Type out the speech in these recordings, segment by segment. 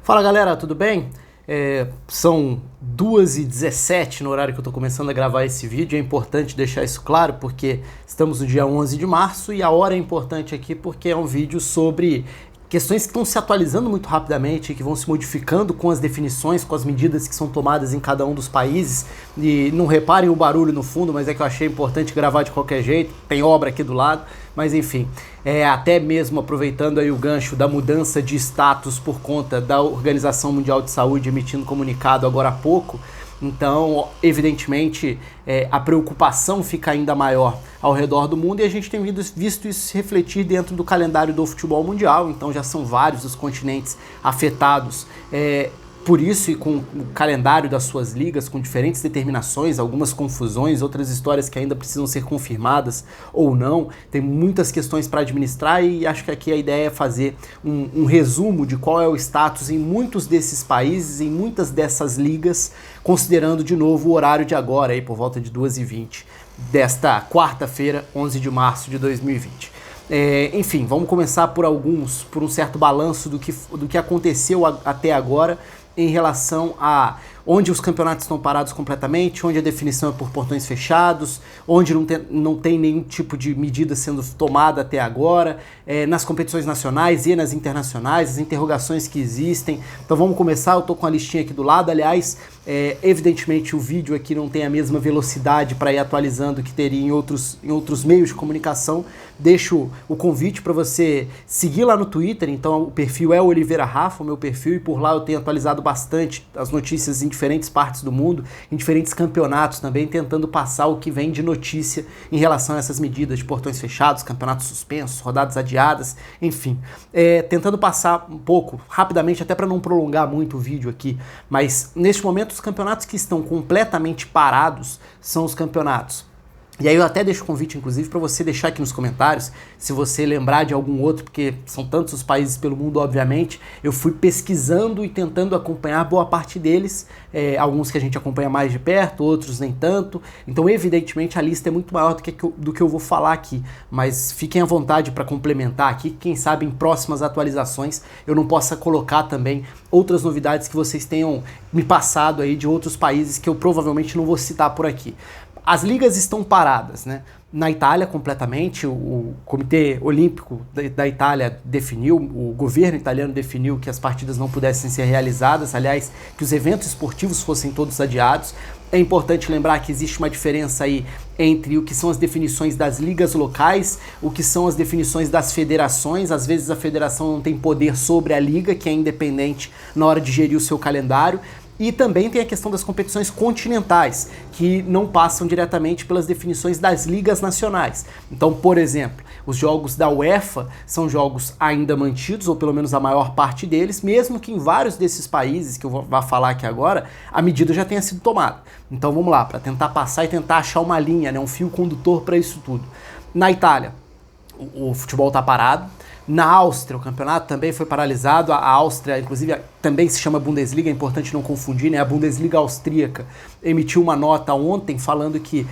Fala galera, tudo bem? São 2h17 no horário que eu estou começando a gravar esse vídeo. É importante deixar isso claro porque estamos no dia 11 de março e a hora é importante aqui porque é um vídeo sobre questões que estão se atualizando muito rapidamente, que vão se modificando com as definições, com as medidas que são tomadas em cada um dos países. E não reparem o barulho no fundo, mas é que eu achei importante gravar de qualquer jeito. Tem obra aqui do lado, mas enfim. Até mesmo aproveitando aí o gancho da mudança de status por conta da Organização Mundial de Saúde emitindo comunicado agora há pouco. Então, evidentemente, a preocupação fica ainda maior ao redor do mundo e a gente tem visto isso se refletir dentro do calendário do futebol mundial. Então já são vários os continentes afetados por isso, e com o calendário das suas ligas, com diferentes determinações, algumas confusões, outras histórias que ainda precisam ser confirmadas ou não. Tem muitas questões para administrar e acho que aqui a ideia é fazer um resumo de qual é o status em muitos desses países, em muitas dessas ligas, considerando de novo o horário de agora, aí por volta de 2h20, desta quarta-feira, 11 de março de 2020. Enfim, vamos começar por um certo balanço do que aconteceu até agora, em relação a onde os campeonatos estão parados completamente, onde a definição é por portões fechados, onde não tem nenhum tipo de medida sendo tomada até agora, nas competições nacionais e nas internacionais, as interrogações que existem. Então vamos começar, eu estou com a listinha aqui do lado, aliás, evidentemente o vídeo aqui não tem a mesma velocidade para ir atualizando que teria em outros meios de comunicação. Deixo o convite para você seguir lá no Twitter, então o perfil é o Oliveira Rafa, o meu perfil, e por lá eu tenho atualizado bastante as notícias em diferentes partes do mundo, em diferentes campeonatos também, tentando passar o que vem de notícia em relação a essas medidas de portões fechados, campeonatos suspensos, rodadas adiadas, enfim. Tentando passar um pouco, rapidamente, até para não prolongar muito o vídeo aqui, mas neste momento os campeonatos que estão completamente parados são os campeonatos. E aí eu até deixo o convite, inclusive, para você deixar aqui nos comentários, se você lembrar de algum outro, porque são tantos os países pelo mundo, obviamente. Eu fui pesquisando e tentando acompanhar boa parte deles, alguns que a gente acompanha mais de perto, outros nem tanto. Então, evidentemente, a lista é muito maior do que eu vou falar aqui, mas fiquem à vontade para complementar aqui. Quem sabe em próximas atualizações eu não possa colocar também outras novidades que vocês tenham me passado aí de outros países que eu provavelmente não vou citar por aqui. As ligas estão paradas, né? Na Itália, completamente, o Comitê Olímpico da Itália definiu, o governo italiano definiu que as partidas não pudessem ser realizadas, aliás, que os eventos esportivos fossem todos adiados. É importante lembrar que existe uma diferença aí entre o que são as definições das ligas locais, o que são as definições das federações. Às vezes a federação não tem poder sobre a liga, que é independente na hora de gerir o seu calendário. E também tem a questão das competições continentais, que não passam diretamente pelas definições das ligas nacionais. Então, por exemplo, os jogos da UEFA são jogos ainda mantidos, ou pelo menos a maior parte deles, mesmo que em vários desses países que eu vou falar aqui agora, a medida já tenha sido tomada. Então vamos lá, para tentar passar e tentar achar uma linha, né, um fio condutor para isso tudo. Na Itália, o futebol está parado. Na Áustria, o campeonato também foi paralisado. A Áustria, inclusive, também se chama Bundesliga, é importante não confundir, né? A Bundesliga austríaca emitiu uma nota ontem falando que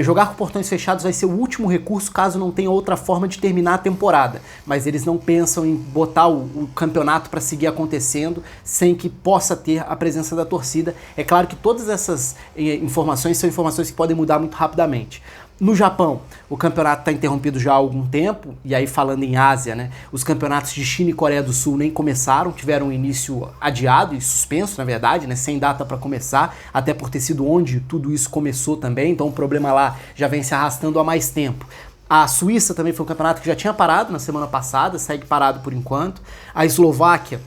jogar com portões fechados vai ser o último recurso caso não tenha outra forma de terminar a temporada. Mas eles não pensam em botar o campeonato para seguir acontecendo sem que possa ter a presença da torcida. É claro que todas essas informações são informações que podem mudar muito rapidamente. No Japão, o campeonato está interrompido já há algum tempo, e aí falando em Ásia, né, os campeonatos de China e Coreia do Sul nem começaram, tiveram um início adiado e suspenso, na verdade, né, sem data para começar, até por ter sido onde tudo isso começou também, então o problema lá já vem se arrastando há mais tempo. A Suíça também foi um campeonato que já tinha parado na semana passada, segue parado por enquanto. A Eslováquia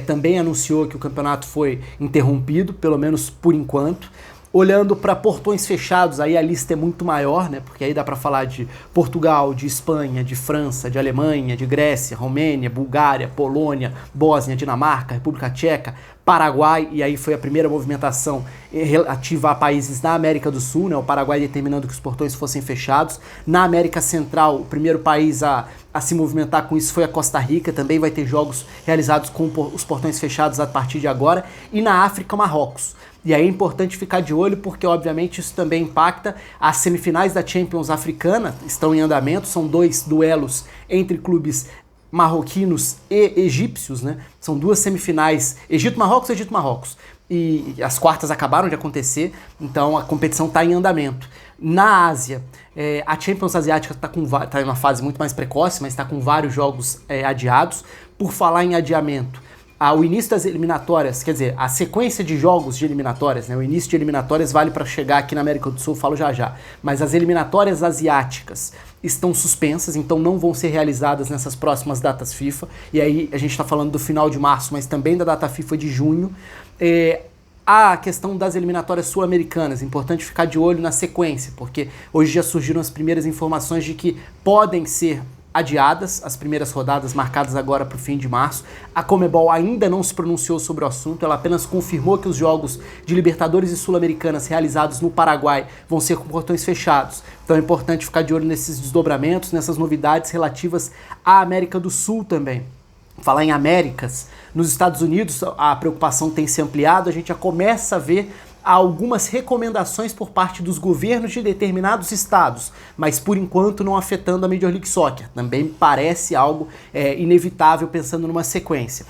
também anunciou que o campeonato foi interrompido, pelo menos por enquanto. Olhando para portões fechados, aí a lista é muito maior, né? Porque aí dá para falar de Portugal, de Espanha, de França, de Alemanha, de Grécia, Romênia, Bulgária, Polônia, Bósnia, Dinamarca, República Tcheca, Paraguai, e aí foi a primeira movimentação relativa a países da América do Sul, né? O Paraguai determinando que os portões fossem fechados. Na América Central, o primeiro país a se movimentar com isso foi a Costa Rica, também vai ter jogos realizados com os portões fechados a partir de agora. E na África, Marrocos. E aí é importante ficar de olho porque, obviamente, isso também impacta as semifinais da Champions africana, estão em andamento, são 2 duelos entre clubes marroquinos e egípcios, né? São duas semifinais, Egito-Marrocos, Egito-Marrocos. E as quartas acabaram de acontecer, então a competição está em andamento. Na Ásia, a Champions Asiática está em uma fase muito mais precoce, mas está com vários jogos adiados. Por falar em adiamento, o início das eliminatórias, quer dizer, a sequência de jogos de eliminatórias, né? O início de eliminatórias vale para chegar aqui na América do Sul, falo já, mas as eliminatórias asiáticas estão suspensas, então não vão ser realizadas nessas próximas datas FIFA, e aí a gente está falando do final de março, mas também da data FIFA de junho. A questão das eliminatórias sul-americanas, importante ficar de olho na sequência, porque hoje já surgiram as primeiras informações de que podem ser adiadas, as primeiras rodadas marcadas agora para o fim de março. A Conmebol ainda não se pronunciou sobre o assunto, ela apenas confirmou que os jogos de Libertadores e Sul-Americanas realizados no Paraguai vão ser com portões fechados. Então é importante ficar de olho nesses desdobramentos, nessas novidades relativas à América do Sul também. Falar em Américas, nos Estados Unidos a preocupação tem se ampliado, a gente já começa a ver algumas recomendações por parte dos governos de determinados estados, mas por enquanto não afetando a Major League Soccer. Também parece algo inevitável pensando numa sequência.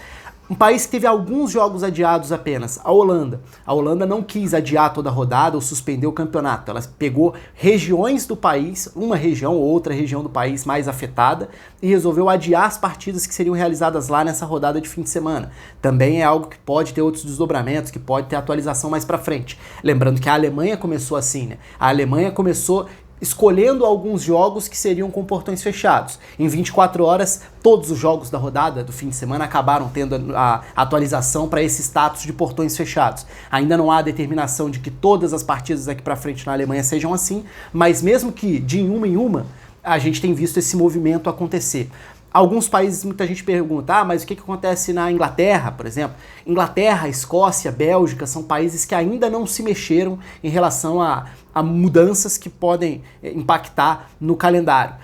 Um país que teve alguns jogos adiados apenas, a Holanda. A Holanda não quis adiar toda a rodada ou suspender o campeonato. Ela pegou regiões do país, uma região ou outra região do país mais afetada, e resolveu adiar as partidas que seriam realizadas lá nessa rodada de fim de semana. Também é algo que pode ter outros desdobramentos, que pode ter atualização mais pra frente. Lembrando que a Alemanha começou assim, né? A Alemanha começou escolhendo alguns jogos que seriam com portões fechados. Em 24 horas, todos os jogos da rodada do fim de semana acabaram tendo a atualização para esse status de portões fechados. Ainda não há determinação de que todas as partidas daqui para frente na Alemanha sejam assim, mas mesmo que de uma em uma, a gente tem visto esse movimento acontecer. Alguns países, muita gente pergunta, mas o que acontece na Inglaterra, por exemplo? Inglaterra, Escócia, Bélgica são países que ainda não se mexeram em relação a mudanças que podem impactar no calendário.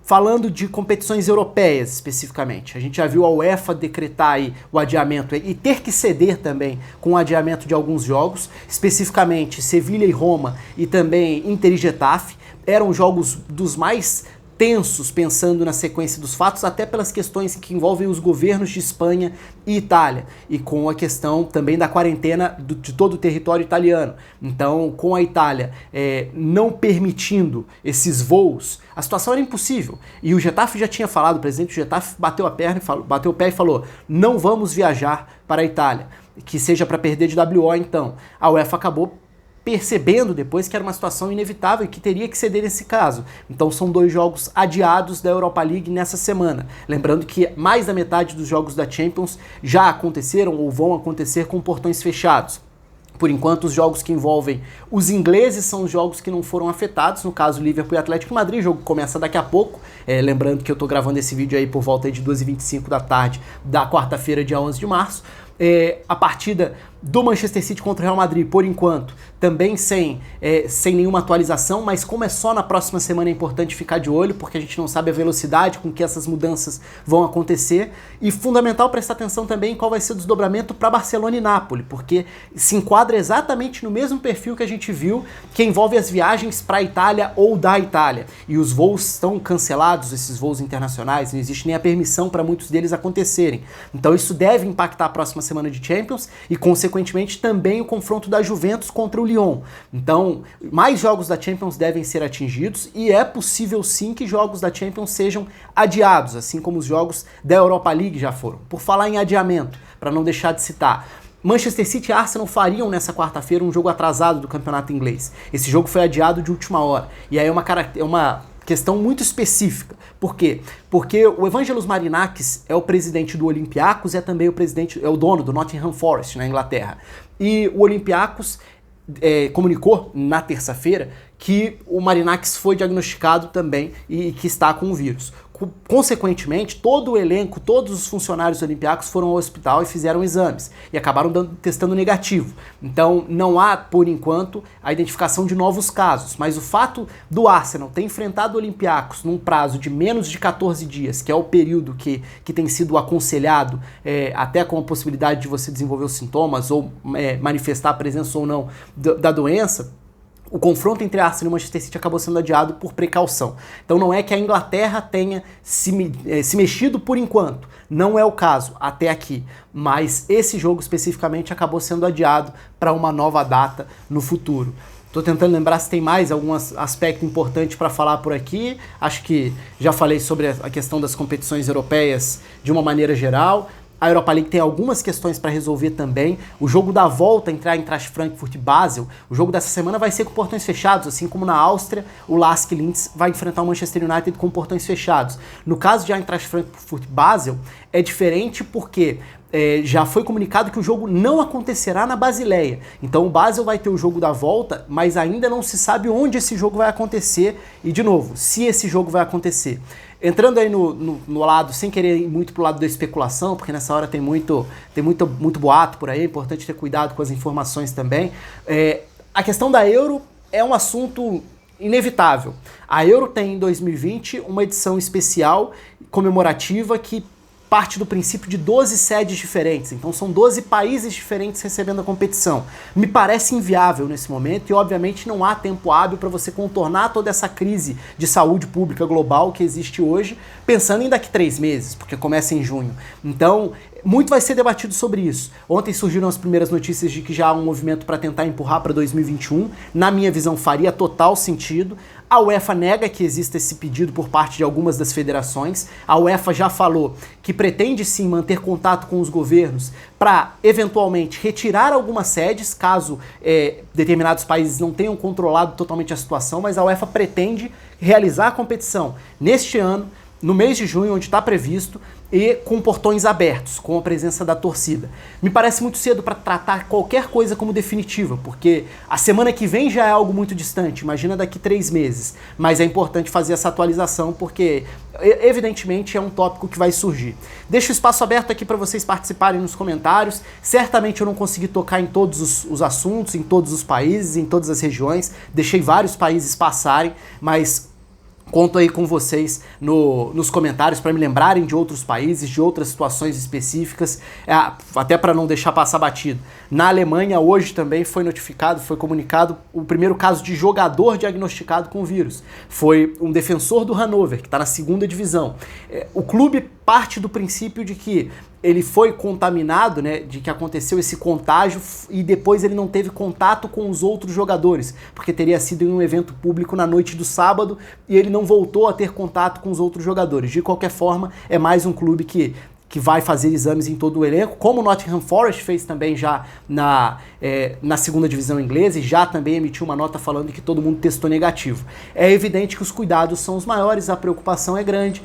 Falando de competições europeias especificamente, a gente já viu a UEFA decretar aí o adiamento e ter que ceder também com o adiamento de alguns jogos, especificamente Sevilha e Roma e também Inter e Getafe, eram jogos dos mais tensos pensando na sequência dos fatos, até pelas questões que envolvem os governos de Espanha e Itália, e com a questão também da quarentena de todo o território italiano. Então, com a Itália não permitindo esses voos, a situação era impossível. E o Getafe já tinha falado, o presidente do Getafe bateu o pé e falou, não vamos viajar para a Itália, que seja para perder de WO então. A UEFA acabou percebendo depois que era uma situação inevitável e que teria que ceder nesse caso. Então são 2 jogos adiados da Europa League nessa semana. Lembrando que mais da metade dos jogos da Champions já aconteceram ou vão acontecer com portões fechados. Por enquanto, os jogos que envolvem os ingleses são os jogos que não foram afetados, no caso Liverpool e Atlético de Madrid, o jogo começa daqui a pouco, lembrando que eu tô gravando esse vídeo aí por volta de 2h25 da tarde da quarta-feira, dia 11 de março. A partida do Manchester City contra o Real Madrid, por enquanto, também sem nenhuma atualização, mas como é só na próxima semana é importante ficar de olho, porque a gente não sabe a velocidade com que essas mudanças vão acontecer, e fundamental prestar atenção também em qual vai ser o desdobramento para Barcelona e Nápoles, porque se enquadra exatamente no mesmo perfil que a gente viu, que envolve as viagens para a Itália ou da Itália, e os voos estão cancelados, esses voos internacionais, não existe nem a permissão para muitos deles acontecerem. Então isso deve impactar a próxima semana de Champions e, consequentemente, também o confronto da Juventus contra o Lyon. Então, mais jogos da Champions devem ser atingidos e é possível sim que jogos da Champions sejam adiados, assim como os jogos da Europa League já foram. Por falar em adiamento, para não deixar de citar, Manchester City e Arsenal fariam nessa quarta-feira um jogo atrasado do campeonato inglês. Esse jogo foi adiado de última hora. E aí é uma questão muito específica. Por quê? Porque o Evangelos Marinakis é o presidente do Olympiacos e é também o dono do Nottingham Forest na Inglaterra. E o Olympiacos comunicou na terça-feira que o Marinakis foi diagnosticado também e que está com o vírus. Consequentemente, todo o elenco, todos os funcionários olímpicos foram ao hospital e fizeram exames e acabaram testando negativo. Então não há, por enquanto, a identificação de novos casos, mas o fato do Arsenal ter enfrentado o Olympiacos num prazo de menos de 14 dias, que é o período que tem sido aconselhado, até com a possibilidade de você desenvolver os sintomas ou manifestar a presença ou não da doença, o confronto entre Arsenal e Manchester City acabou sendo adiado por precaução. Então não é que a Inglaterra tenha se mexido por enquanto, não é o caso até aqui, mas esse jogo especificamente acabou sendo adiado para uma nova data no futuro. Estou tentando lembrar se tem mais algum aspecto importante para falar por aqui. Acho que já falei sobre a questão das competições europeias de uma maneira geral. A Europa League tem algumas questões para resolver também. O jogo da volta entre a Eintracht Frankfurt e Basel, o jogo dessa semana vai ser com portões fechados, assim como na Áustria, o LASK Linz vai enfrentar o Manchester United com portões fechados. No caso de Eintracht Frankfurt e Basel, é diferente porque já foi comunicado que o jogo não acontecerá na Basileia. Então o Basel vai ter o jogo da volta, mas ainda não se sabe onde esse jogo vai acontecer e, de novo, se esse jogo vai acontecer. Entrando aí no lado, sem querer ir muito pro lado da especulação, porque nessa hora tem muito boato por aí, é importante ter cuidado com as informações também. A questão da Euro é um assunto inevitável. A Euro tem em 2020 uma edição especial comemorativa que parte do princípio de 12 sedes diferentes, então são 12 países diferentes recebendo a competição. Me parece inviável nesse momento e obviamente não há tempo hábil para você contornar toda essa crise de saúde pública global que existe hoje, pensando em daqui 3 meses, porque começa em junho. Então, muito vai ser debatido sobre isso. Ontem surgiram as primeiras notícias de que já há um movimento para tentar empurrar para 2021. Na minha visão, faria total sentido. A UEFA nega que exista esse pedido por parte de algumas das federações. A UEFA já falou que pretende sim manter contato com os governos para, eventualmente, retirar algumas sedes, caso determinados países não tenham controlado totalmente a situação, mas a UEFA pretende realizar a competição neste ano, no mês de junho, onde está previsto, e com portões abertos, com a presença da torcida. Me parece muito cedo para tratar qualquer coisa como definitiva, porque a semana que vem já é algo muito distante, imagina daqui 3 meses. Mas é importante fazer essa atualização, porque evidentemente é um tópico que vai surgir. Deixo o espaço aberto aqui para vocês participarem nos comentários. Certamente eu não consegui tocar em todos os assuntos, em todos os países, em todas as regiões. Deixei vários países passarem, mas conto aí com vocês nos comentários para me lembrarem de outros países, de outras situações específicas, até para não deixar passar batido. Na Alemanha hoje também foi comunicado o primeiro caso de jogador diagnosticado com o vírus. Foi um defensor do Hannover, que está na 2ª divisão. O clube parte do princípio de que ele foi contaminado, né, de que aconteceu esse contágio e depois ele não teve contato com os outros jogadores, porque teria sido em um evento público na noite do sábado e ele não voltou a ter contato com os outros jogadores. De qualquer forma, é mais um clube que vai fazer exames em todo o elenco, como o Nottingham Forest fez também já na 2ª divisão inglesa e já também emitiu uma nota falando que todo mundo testou negativo. É evidente que os cuidados são os maiores, a preocupação é grande.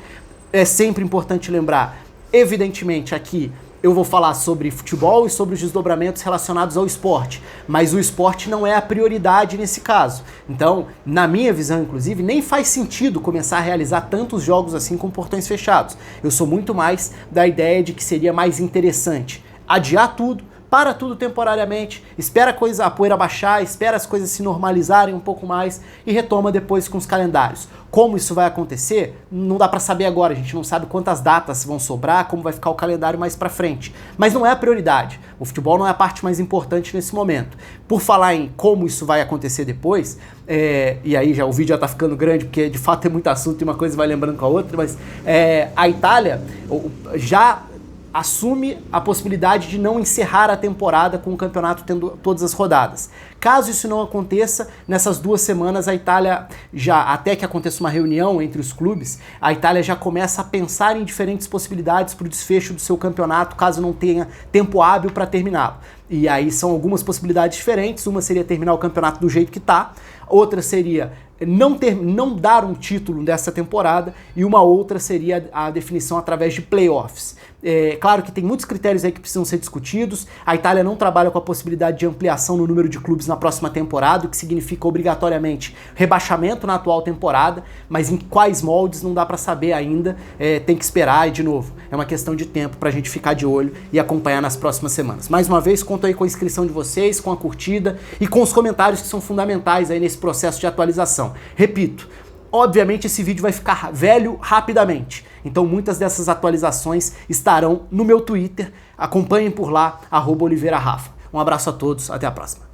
É sempre importante lembrar, evidentemente aqui eu vou falar sobre futebol e sobre os desdobramentos relacionados ao esporte, mas o esporte não é a prioridade nesse caso. Então, na minha visão, inclusive, nem faz sentido começar a realizar tantos jogos assim com portões fechados. Eu sou muito mais da ideia de que seria mais interessante adiar tudo, para tudo temporariamente, espera a poeira baixar, espera as coisas se normalizarem um pouco mais e retoma depois com os calendários. Como isso vai acontecer, não dá para saber agora, a gente não sabe quantas datas vão sobrar, como vai ficar o calendário mais para frente. Mas não é a prioridade, o futebol não é a parte mais importante nesse momento. Por falar em como isso vai acontecer depois, e aí já o vídeo já tá ficando grande, porque de fato tem muito assunto e uma coisa vai lembrando com a outra, mas a Itália já assume a possibilidade de não encerrar a temporada com o campeonato tendo todas as rodadas. Caso isso não aconteça, nessas 2 semanas a Itália até que aconteça uma reunião entre os clubes, a Itália já começa a pensar em diferentes possibilidades para o desfecho do seu campeonato, caso não tenha tempo hábil para terminá-lo. E aí são algumas possibilidades diferentes, uma seria terminar o campeonato do jeito que está, outra seria não dar um título dessa temporada e uma outra seria a definição através de playoffs. Claro que tem muitos critérios aí que precisam ser discutidos. A Itália não trabalha com a possibilidade de ampliação no número de clubes na próxima temporada, o que significa obrigatoriamente rebaixamento na atual temporada, mas em quais moldes não dá para saber ainda, tem que esperar e, de novo, é uma questão de tempo para a gente ficar de olho e acompanhar nas próximas semanas. Mais uma vez, conto aí com a inscrição de vocês, com a curtida e com os comentários que são fundamentais aí nesse processo de atualização. Repito, obviamente esse vídeo vai ficar velho rapidamente, então muitas dessas atualizações estarão no meu Twitter, acompanhem por lá, @oliveirarafa. Um abraço a todos, até a próxima.